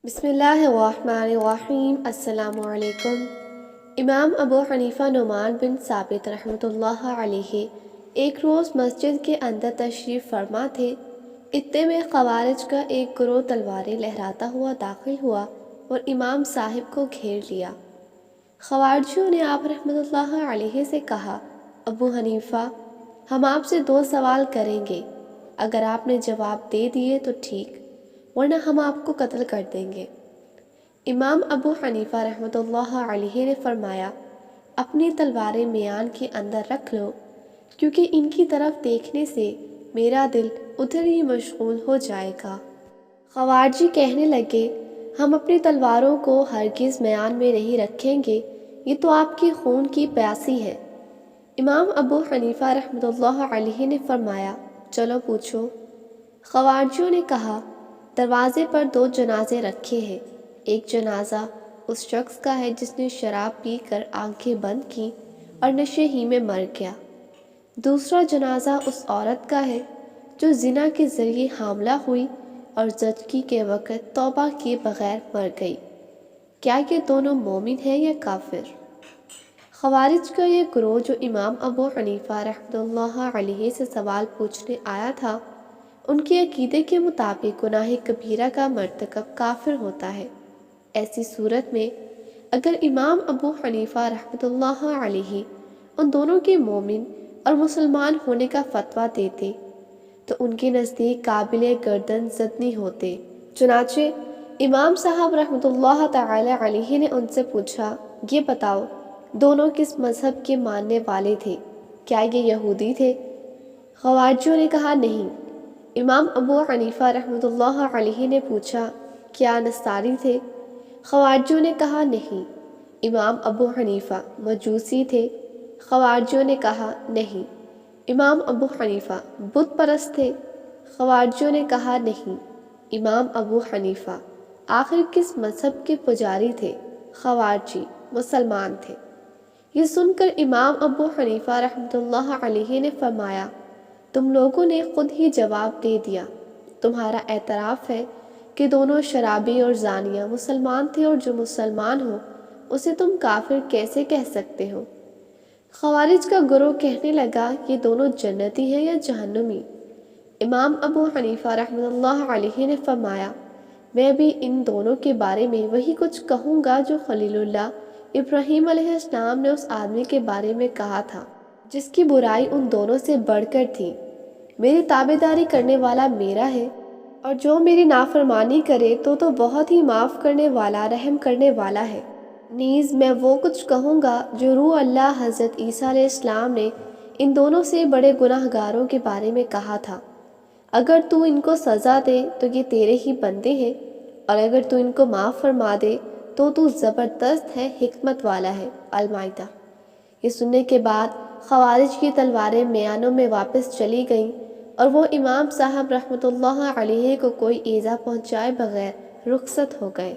بسم اللہ الرحمن الرحیم۔ السلام علیکم۔ امام ابو حنیفہ نعمان بن ثابت رحمۃ اللہ علیہ ایک روز مسجد کے اندر تشریف فرما تھے۔ اتنے میں خوارج کا ایک گروہ تلواریں لہراتا ہوا داخل ہوا اور امام صاحب کو گھیر لیا۔ خوارجیوں نے آپ رحمۃ اللہ علیہ سے کہا، ابو حنیفہ، ہم آپ سے 2 سوال کریں گے، اگر آپ نے جواب دے دیے تو ٹھیک، ورنہ ہم آپ کو قتل کر دیں گے۔ امام ابو حنیفہ رحمۃ اللہ علیہ نے فرمایا، اپنی تلواریں میان کے اندر رکھ لو، کیونکہ ان کی طرف دیکھنے سے میرا دل ادھر ہی مشغول ہو جائے گا۔ خوارجی کہنے لگے، ہم اپنی تلواروں کو ہرگز میان میں نہیں رکھیں گے، یہ تو آپ کی خون کی پیاسی ہے۔ امام ابو حنیفہ رحمۃ اللہ علیہ نے فرمایا، چلو پوچھو۔ خوارجیوں نے کہا، دروازے پر 2 جنازے رکھے ہیں، ایک جنازہ اس شخص کا ہے جس نے شراب پی کر آنکھیں بند کی اور نشے ہی میں مر گیا، دوسرا جنازہ اس عورت کا ہے جو زنا کے ذریعے حاملہ ہوئی اور زچگی کے وقت توبہ کیے بغیر مر گئی، کیا یہ دونوں مومن ہیں یا کافر؟ خوارج کا یہ گروہ جو امام ابو حنیفہ رحمۃ اللہ علیہ سے سوال پوچھنے آیا تھا، ان کے عقیدے کے مطابق گناہ کبیرہ کا مرتکب کافر ہوتا ہے۔ ایسی صورت میں اگر امام ابو حنیفہ رحمۃ اللہ علیہ ان دونوں کے مومن اور مسلمان ہونے کا فتویٰ دیتے تو ان کے نزدیک قابل گردن زدنی ہوتے۔ چنانچہ امام صاحب رحمۃ اللہ تعالی علیہ نے ان سے پوچھا، یہ بتاؤ دونوں کس مذہب کے ماننے والے تھے؟ کیا یہ یہودی تھے؟ خوارجیوں نے کہا نہیں۔ امام ابو حنیفہ رحمۃ اللہ علیہ نے پوچھا، کیا نصاری تھے؟ خوارجیوں نے کہا نہیں۔ امام ابو حنیفہ مجوسی تھے؟ خوارجیوں نے کہا نہیں۔ امام ابو حنیفہ بت پرست تھے؟ خوارجیوں نے کہا نہیں۔ امام ابو حنیفہ آخر کس مذہب کے پجاری تھے؟ خوارجی مسلمان تھے۔ یہ سن کر امام ابو حنیفہ رحمۃ اللہ علیہ نے فرمایا، تم لوگوں نے خود ہی جواب دے دیا، تمہارا اعتراف ہے کہ دونوں شرابی اور زانیہ مسلمان تھے، اور جو مسلمان ہو اسے تم کافر کیسے کہہ سکتے ہو؟ خوارج کا گروہ کہنے لگا، یہ دونوں جنتی ہیں یا جہنمی؟ امام ابو حنیفہ رحمۃ اللہ علیہ نے فرمایا، میں بھی ان دونوں کے بارے میں وہی کچھ کہوں گا جو خلیل اللہ ابراہیم علیہ السلام نے اس آدمی کے بارے میں کہا تھا جس کی برائی ان دونوں سے بڑھ کر تھی۔ میری تابعداری کرنے والا میرا ہے، اور جو میری نافرمانی کرے تو بہت ہی معاف کرنے والا رحم کرنے والا ہے۔ نیز میں وہ کچھ کہوں گا جو روح اللہ حضرت عیسیٰ علیہ السلام نے ان دونوں سے بڑے گناہ گاروں کے بارے میں کہا تھا، اگر تو ان کو سزا دے تو یہ تیرے ہی بندے ہیں، اور اگر تو ان کو معاف فرما دے تو زبردست ہے، حکمت والا ہے۔ المائدہ۔ یہ سننے کے بعد خوارج کی تلواریں میانوں میں واپس چلی گئیں، اور وہ امام صاحب رحمۃ اللہ علیہ کو کوئی ایذا پہنچائے بغیر رخصت ہو گئے۔